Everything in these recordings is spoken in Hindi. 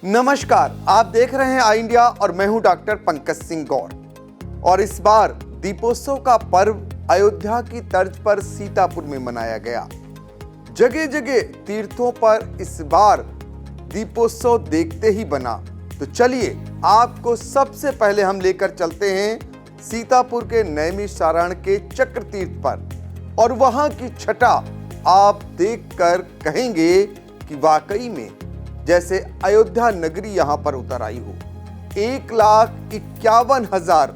नमस्कार, आप देख रहे हैं आई इंडिया और मैं हूं डॉक्टर पंकज सिंह गौर। और इस बार दीपोत्सव का पर्व अयोध्या की तर्ज पर सीतापुर में मनाया गया। जगह जगह तीर्थों पर इस बार दीपोत्सव देखते ही बना। तो चलिए आपको सबसे पहले हम लेकर चलते हैं सीतापुर के नैमिषारण्य के चक्र तीर्थ पर, और वहां की छटा आप देखकर कहेंगे कि वाकई में जैसे अयोध्या नगरी यहां पर उतर आई हो। 1,51,000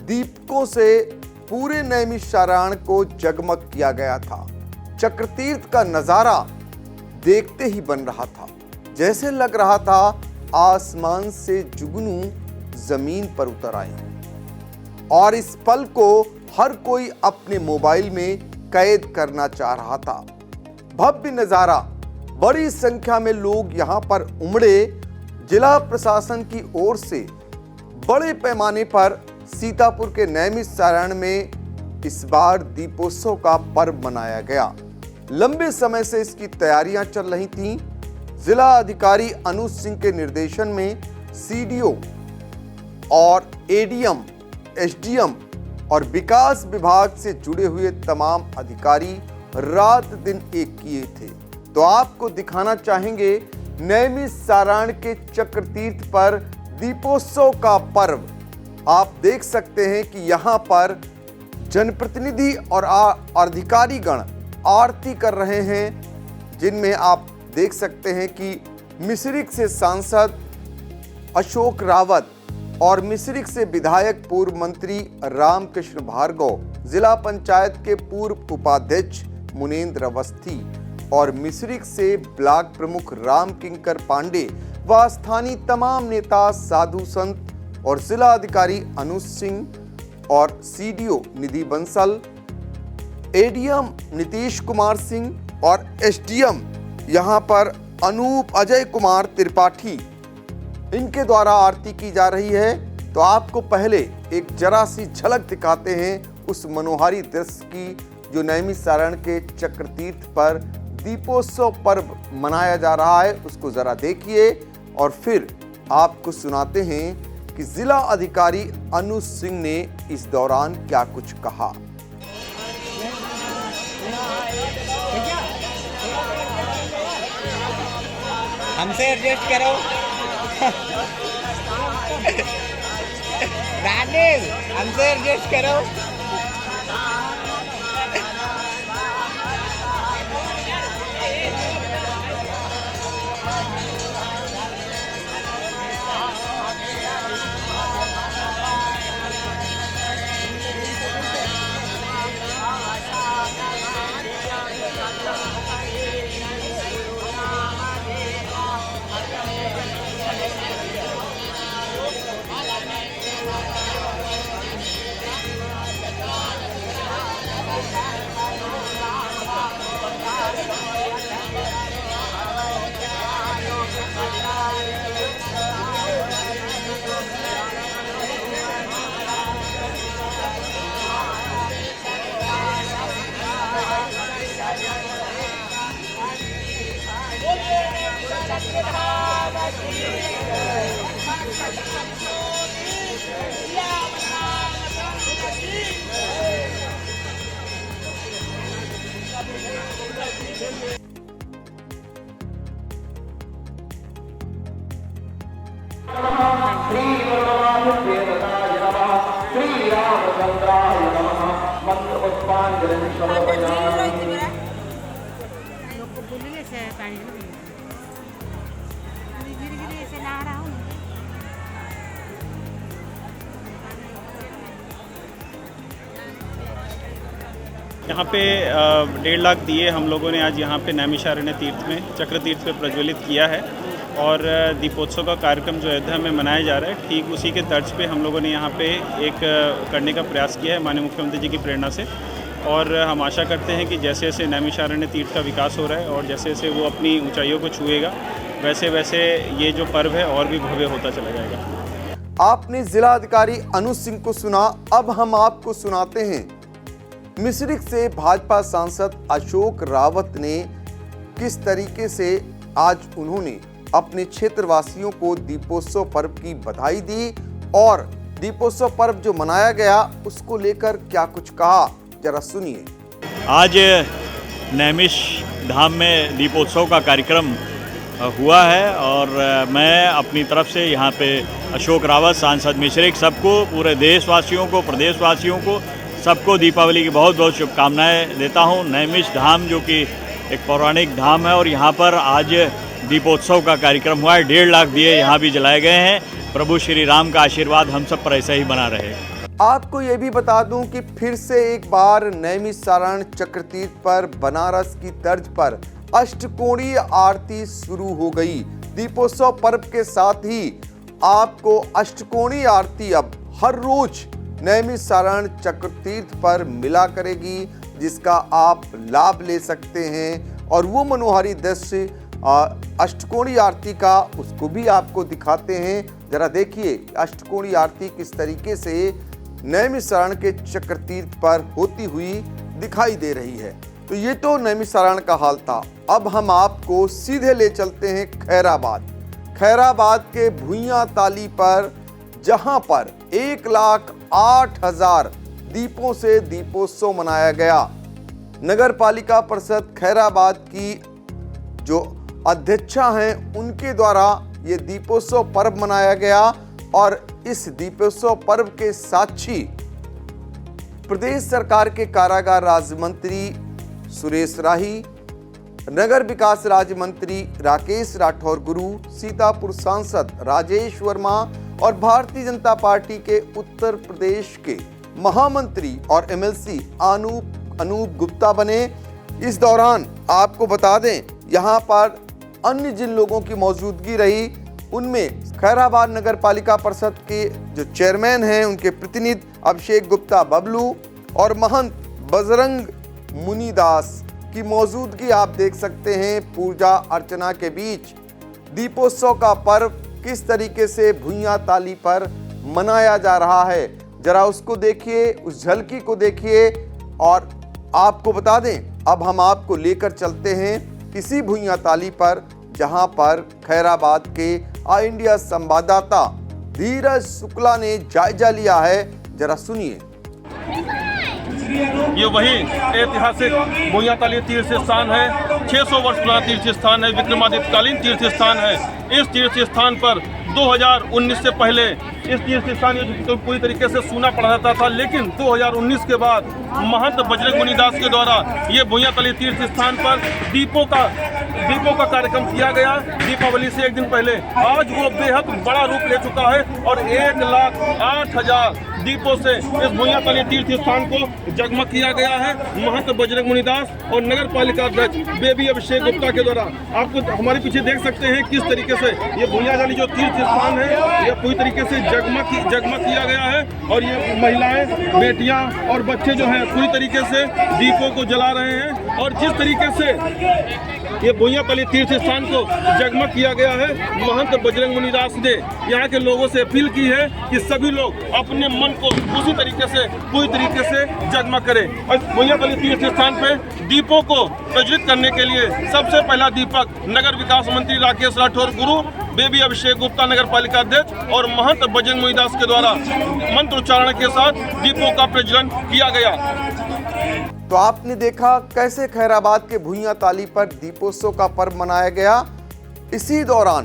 दीपकों से पूरे नैमिषारण्य को जगमग किया गया था। चक्रतीर्थ का नजारा देखते ही बन रहा था, जैसे लग रहा था आसमान से जुगनू जमीन पर उतर आए। और इस पल को हर कोई अपने मोबाइल में कैद करना चाह रहा था। भव्य नजारा, बड़ी संख्या में लोग यहां पर उमड़े। जिला प्रशासन की ओर से बड़े पैमाने पर सीतापुर के नैमिषारण्य में इस बार दीपोत्सव का पर्व मनाया गया। लंबे समय से इसकी तैयारियां चल रही थीं। जिला अधिकारी अनुज सिंह के निर्देशन में सीडीओ और एडीएम, एसडीएम और विकास विभाग से जुड़े हुए तमाम अधिकारी रात दिन एक किए थे। तो आपको दिखाना चाहेंगे नैमिषारण्य के चक्रतीर्थ पर दीपोत्सव का पर्व। आप देख सकते हैं कि यहाँ पर जनप्रतिनिधि और अधिकारीगण आरती कर रहे हैं, जिनमें आप देख सकते हैं कि मिश्रिख से सांसद अशोक रावत और मिश्रिख से विधायक पूर्व मंत्री रामकृष्ण भार्गव, जिला पंचायत के पूर्व उपाध्यक्ष मुनेन्द्र अवस्थी और मिश्रिख से ब्लॉक प्रमुख राम किंकर पांडे व स्थानीय तमाम नेता, साधु संत और जिला अधिकारी अनुज सिंह और सीडीओ निधि बंसल, एडीएम नीतीश कुमार सिंह और एसडीएम यहां पर अनूप अजय कुमार त्रिपाठी, इनके द्वारा आरती की जा रही है। तो आपको पहले एक जरा सी झलक दिखाते हैं उस मनोहारी दृश्य की, जो नैमिषारण्य के चक्रतीर्थ पर दीपोत्सव पर्व मनाया जा रहा है। उसको जरा देखिए और फिर आपको सुनाते हैं कि जिला अधिकारी अनुज सिंह ने इस दौरान क्या कुछ कहा। हमसे एडजस्ट करो। रानील, हमसे एडजस्ट करो। यहाँ पे 1.5 लाख दिए हम लोगों ने आज यहाँ पे नैमिषारण्य तीर्थ में चक्र तीर्थ पे प्रज्वलित किया है। और दीपोत्सव का कार्यक्रम जो अयोध्या में मनाया जा रहा है, ठीक उसी के तर्ज पे हम लोगों ने यहाँ पे एक करने का प्रयास किया है माननीय मुख्यमंत्री जी की प्रेरणा से। और हम आशा करते हैं कि जैसे जैसे नैमिषारण्य तीर्थ का विकास हो रहा है और जैसे जैसे वो अपनी ऊंचाइयों को छुएगा, वैसे वैसे ये जो पर्व है और भी भव्य होता चला जाएगा। आपने जिला अधिकारी अनुज सिंह को सुना। अब हम आपको सुनाते हैं मिश्रिख से भाजपा सांसद अशोक रावत ने किस तरीके से आज उन्होंने अपने क्षेत्रवासियों को दीपोत्सव पर्व की बधाई दी और दीपोत्सव पर्व जो मनाया गया उसको लेकर क्या कुछ कहा, जरा सुनिए। आज नैमिष धाम में दीपोत्सव का कार्यक्रम हुआ है और मैं अपनी तरफ से यहाँ पे अशोक रावत, सांसद मिश्रिक, सबको, पूरे देशवासियों को, प्रदेशवासियों को, सबको दीपावली की बहुत बहुत शुभकामनाएं देता हूँ। नैमिष धाम जो कि एक पौराणिक धाम है और यहाँ पर आज दीपोत्सव का कार्यक्रम हुआ है। 1.5 लाख दिए यहाँ भी जलाए गए हैं। प्रभु श्री राम का आशीर्वाद हम सब पर ऐसा ही बना रहे। आपको ये भी बता दूं कि फिर से एक बार नैमिषारण्य चक्रतीर्थ पर बनारस की तर्ज पर अष्टकोणीय आरती शुरू हो गई। दीपोत्सव पर्व के साथ ही आपको अष्टकोणीय आरती अब हर रोज नैमिषारण्य चक्रतीर्थ पर मिला करेगी, जिसका आप लाभ ले सकते हैं। और वो मनोहारी दृश्य अष्टकोणीय आरती का, उसको भी आपको दिखाते हैं। जरा देखिए अष्टकोणीय आरती किस तरीके से नैमिषारण्य के चक्रतीर्थ पर होती हुई दिखाई दे रही है। तो ये तो नैमिषारण्य का हाल था। अब हम आपको सीधे ले चलते हैं खैराबाद। खैराबाद के भुइयां ताली पर, जहां पर 1,08,000 दीपों से दीपोत्सव मनाया गया। नगर पालिका परिषद खैराबाद की जो अध्यक्षा हैं, उनके द्वारा ये दीपोत्सव पर्व मनाया गया और इस दीपोत्सव पर्व के साक्षी प्रदेश सरकार के कारागार राज्य मंत्री सुरेश राही, नगर विकास राज्य मंत्री राकेश राठौर गुरु, सीतापुर सांसद राजेश वर्मा और भारतीय जनता पार्टी के उत्तर प्रदेश के महामंत्री और एमएलसी अनूप गुप्ता बने। इस दौरान आपको बता दें, यहाँ पर अन्य जिन लोगों की मौजूदगी रही उनमें खैराबाद नगर पालिका परिषद के जो चेयरमैन हैं, उनके प्रतिनिधि अभिषेक गुप्ता बबलू और महंत बजरंग मुनिदास की मौजूदगी आप देख सकते हैं। पूजा अर्चना के बीच दीपोत्सव का पर्व किस तरीके से भुइयां ताली पर मनाया जा रहा है, जरा उसको देखिए, उस झलकी को देखिए। और आपको बता दें, अब हम आपको लेकर चलते हैं किसी भुइयां ताली पर, जहां पर खैराबाद के आई इंडिया संवाददाता धीरज शुक्ला ने जायजा लिया है। जरा सुनिए। ये वही ऐतिहासिक भुइयां ताली तीर्थ स्थान है। 600 वर्ष पुराना तीर्थ स्थान है, विक्रमादित्यकालीन तीर्थ स्थान है। इस तीर्थ स्थान पर 2019 से पहले इस तीर्थ स्थान तो पूरी तरीके से सूना पड़ा रहता था, लेकिन 2019 के बाद महंत बजरंग मुनिदास के द्वारा ये भुइयां ताली तीर्थ स्थान पर दीपों का कार्यक्रम किया गया। दीपावली से एक दिन पहले आज वो बेहद बड़ा रूप ले चुका है और 1,08,000 दीपों से इस भुइयां ताली तीर्थ स्थान को जगमग किया गया है। महंत बजरंग मुनिदास और नगर पालिका अध्यक्ष बेबी अभिषेक गुप्ता के द्वारा आपको हमारे पीछे देख सकते हैं किस तरीके से ये भुइयां ताली जो तीर्थ स्थान है, यह पूरी तरीके से जगमग किया गया है। और ये महिलाएं, बेटियां और बच्चे जो हैं पूरी तरीके से दीपों को जला रहे हैं। और जिस तरीके से ये भुइयां ताली तीर्थ स्थान को जगमग किया गया है, महंत बजरंग मुनिदास ने यहाँ के लोगों से अपील की है कि सभी लोग अपने मन को उसी तरीके से पूरी तरीके से जगमग करें। और भुइयां ताली तीर्थ स्थान पे दीपों को प्रज्वलित करने के लिए सबसे पहला दीपक नगर विकास मंत्री राकेश राठौर गुरु, बेबी अभिषेक गुप्ता नगर पालिका अध्यक्ष और महंत बजरंग मुनिदास के द्वारा मंत्र उच्चारण के साथ दीपों का प्रज्वलन किया गया। तो आपने देखा कैसे खैराबाद के भुइयां ताली पर दीपोत्सव का पर्व मनाया गया। इसी दौरान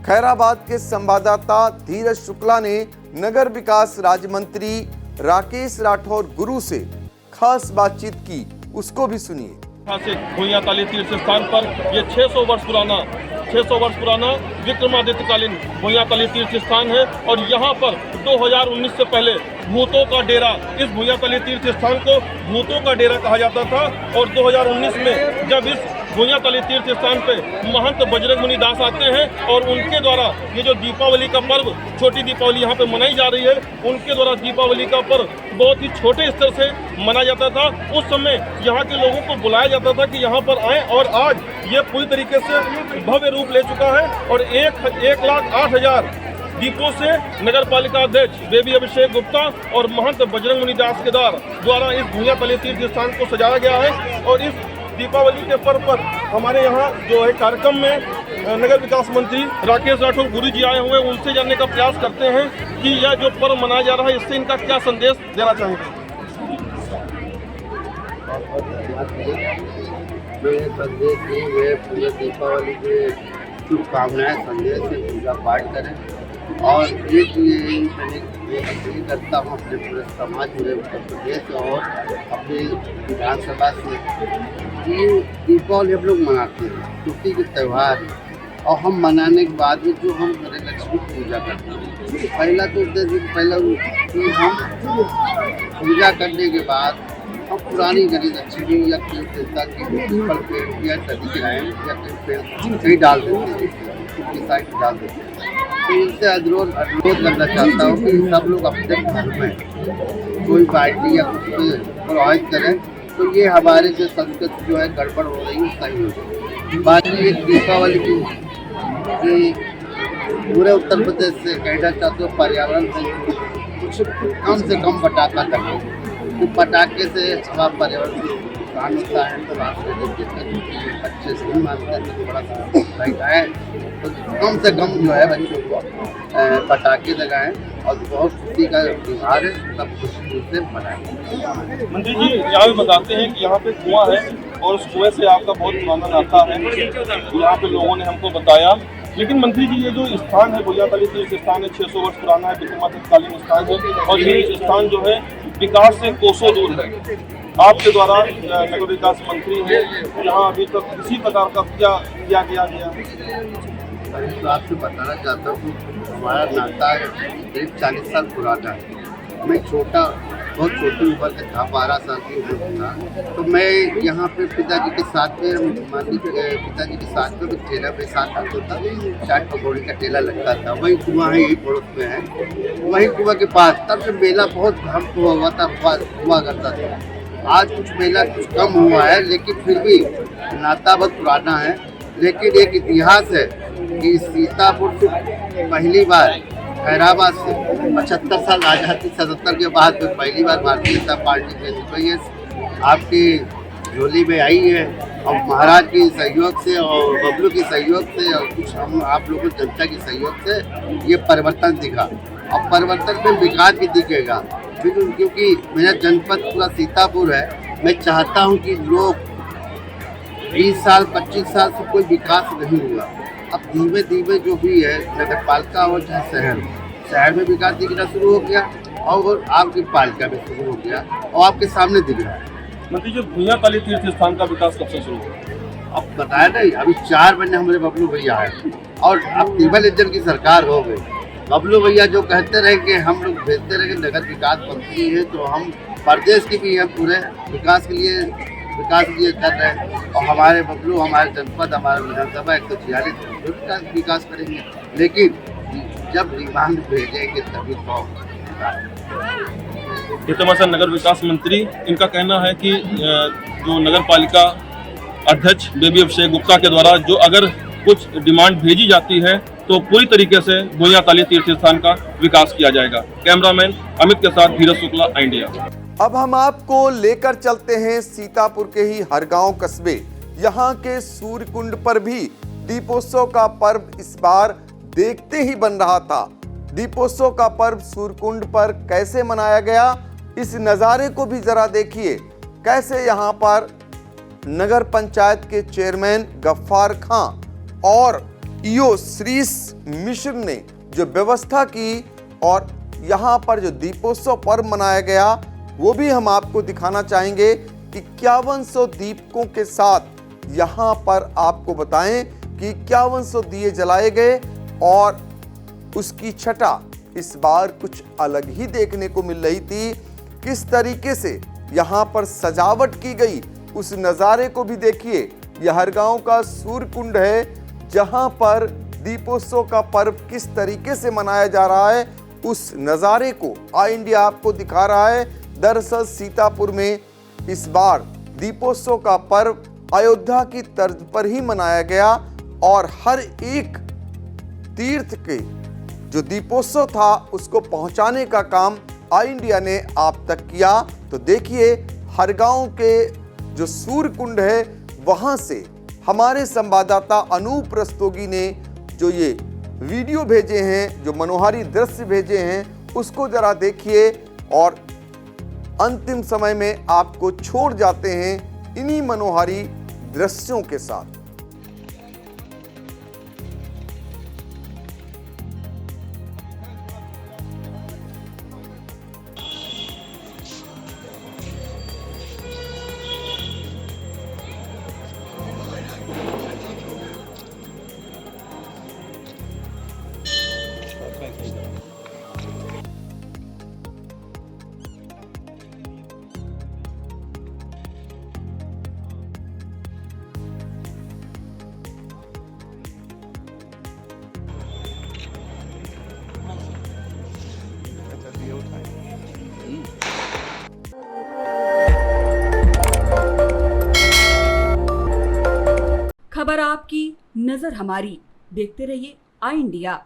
खैराबाद के संवाददाता धीरज शुक्ला ने नगर विकास राज्य मंत्री राकेश राठौर गुरु से खास बातचीत की, उसको भी सुनिए। भुइयां ताली तीर्थ स्थान पर ये 600 वर्ष पुराना विक्रमादित्यकालीन भुइयां ताली तीर्थ स्थान है और यहाँ पर 2019 से पहले भूतों का डेरा, इस भुइयां ताली तीर्थ स्थान को भूतों का डेरा कहा जाता था। और 2019 में जब इस भुइयां ताली तीर्थ स्थान पे महंत बजरंग मुनिदास आते हैं और उनके द्वारा ये जो दीपावली का पर्व, छोटी दीपावली यहाँ पे मनाई जा रही है, उनके द्वारा दीपावली का पर्व बहुत ही छोटे स्तर से मनाया जाता था। उस समय यहाँ के लोगों को बुलाया जाता था कि यहाँ पर आएँ और आज ये पूरी तरीके से भव्य रूप ले चुका है और 1,08,000 दीपों से नगर पालिका अध्यक्ष बेबी अभिषेक गुप्ता और महंत बजरंग मुनिदास के द्वारा इस भुइयां ताली तीर्थ स्थान को सजाया गया है। और इस दीपावली के पर्व पर हमारे यहाँ जो है कार्यक्रम में नगर विकास मंत्री राकेश राठौर गुरु जी आए हुए हैं, उनसे जानने का प्रयास करते हैं कि यह जो पर्व मनाया जा रहा है इससे इनका क्या संदेश देना चाहेंगे। मेरे संदेश ये पूरे दीपावली के शुभकामनाएं संदेश से पूजा पाठ करें और एक ये अपील करता हूँ अपने पूरे समाज पूरे उत्तर प्रदेश और अपने विधानसभा से कि दीपावली हम लोग मनाते हैं, छुट्टी के त्यौहार है और हम मनाने के बाद में जो हम घरे लक्ष्मी की पूजा करते हैं, पहला तो पहला कि हम पूजा करने के बाद हम पुरानी घरे लक्ष्मी या कोई देवता की पीपल पेड़ या नदी गिराएं या कोई पेड़ कहीं डाल देते हैं, साइड डाल देते हैं। तो इनसे अनुरोध करना चाहता हूँ कि सब लोग अपने घर में कोई पार्टी या कुछ प्रभावित करें तो ये हमारे जो संस्कृति जो है गड़बड़ हो रही है सही हो जाए। बाकी एक दीपावली की पूरे उत्तर प्रदेश से कहना चाहते हो पर्यावरण से कम पटाखा करें, तो पटाखे से हमारा पर्यावरण नुकसान होता है। तो अच्छे से नहीं मानते हैं तो थोड़ा सा राइट है, तो कम से कम जो है बच्चों को पटाखे लगाएं और बहुत खुशी का त्यौहार है, सब खुशी से मनाएं। मंत्री जी यहाँ भी बताते हैं कि यहाँ पे कुआं है और उस कुएं से आपका बहुत पुराना नाता है, यहाँ पे लोगों ने हमको बताया। लेकिन मंत्री जी ये जो स्थान है बोयातली तीर्थ स्थान है, 600 वर्ष पुराना है, विक्रमादित्यकालीन स्थान है और ये स्थान जो है विकास से कोसों दूर है। आपके द्वारा नगर विकास मंत्री हैं, यहाँ अभी तक किसी प्रकार का क्या किया गया? तो आपसे बताना चाहता हूँ हमारा नाता करीब 40 साल पुराना है। मैं बहुत छोटी उम्र का था, 12 साल की उम्र था, तो मैं यहाँ पे पिताजी के साथ में पिताजी के साथ में ठेला पे साथ आता था, चाट पकौड़ी का ठेला लगता था। वही कुआं है, यही पड़ोस में है, वही कुआं के पास तब से मेला बहुत हुआ करता था। आज कुछ मेला कुछ कम हुआ है, लेकिन फिर भी नाता बहुत पुराना है। लेकिन एक इतिहास है कि सीतापुर से पहली बार हैदराबाद से 75 साल आज़ादी 77 के बाद में पहली बार भारतीय जनता पार्टी के आपकी झोली में आई है और महाराज के सहयोग से और बबलू के सहयोग से और कुछ हम आप लोगों जनता के सहयोग से ये परिवर्तन दिखा और परिवर्तन में विकास भी दिखेगा। क्योंकि मेरा जनपद पूरा सीतापुर है, मैं चाहता हूँ कि लोग 20 साल 25 साल से कोई विकास नहीं हुआ, अब धीमे धीमे जो भी है नगर पालिका हो चाहे शहर में विकास दिखना शुरू हो गया और आपकी पालिका में शुरू हो गया और आपके सामने दिख रहा है। मंत्री जी बोयातली तीर्थ स्थान का विकास कब से शुरू हुआ? अब बताया नहीं, अभी 4 महीने हमारे बबलू भैया आए और अब टेबल इंजन की सरकार हो गई। बबलू भैया जो कहते रहे कि हम लोग भेजते रहे कि नगर विकास मंत्री है, तो हम प्रदेश की भी हम पूरे विकास के लिए कर रहे हैं और हमारे बबलू हमारे जनपद हमारे विधानसभा 146 विकास करेंगे। लेकिन जब डिमांड भेजेंगे तभी तो नगर विकास मंत्री, इनका कहना है कि जो नगर पालिका अध्यक्ष बेबी अभिषेक गुप्ता के द्वारा जो अगर कुछ डिमांड भेजी जाती है तो पूरी तरीके से बोयातली तीर्थ स्थान का विकास किया जाएगा। कैमरामैन अमित के साथ धीरज शुक्ला, इंडिया। अब हम आपको लेकर चलते हैं सीतापुर के ही हरगांव कस्बे। यहाँ के सूर्यकुंड पर भी दीपोत्सव का पर्व इस बार देखते ही बन रहा था। दीपोत्सव का पर्व सूर्यकुंड पर कैसे मनाया गया, इस नज़ारे को भी जरा देखिए। कैसे यहाँ पर नगर पंचायत के चेयरमैन गफ्फार खां और ईओ श्रीश मिश्र ने जो व्यवस्था की और यहाँ पर जो दीपोत्सव पर्व मनाया गया वो भी हम आपको दिखाना चाहेंगे। 5100 दीपकों के साथ यहाँ पर आपको बताएं कि 5100 दिए जलाए गए और उसकी छटा इस बार कुछ अलग ही देखने को मिल रही थी। किस तरीके से यहाँ पर सजावट की गई उस नज़ारे को भी देखिए। यह हरगांव का सूर्यकुंड है जहाँ पर दीपोत्सव का पर्व किस तरीके से मनाया जा रहा है, उस नज़ारे को आई इंडिया आपको दिखा रहा है। दरअसल सीतापुर में इस बार दीपोत्सव का पर्व अयोध्या की तर्ज पर ही मनाया गया और हर एक तीर्थ के जो दीपोत्सव था उसको पहुंचाने का काम आई इंडिया ने आप तक किया। तो देखिए हरगांव के जो सूर्यकुंड है वहां से हमारे संवाददाता अनूप रस्तोगी ने जो ये वीडियो भेजे हैं, जो मनोहारी दृश्य भेजे हैं, उसको जरा देखिए और अंतिम समय में आपको छोड़ जाते हैं इन्हीं मनोहारी दृश्यों के साथ। खबर आपकी, नजर हमारी। देखते रहिए आई इंडिया।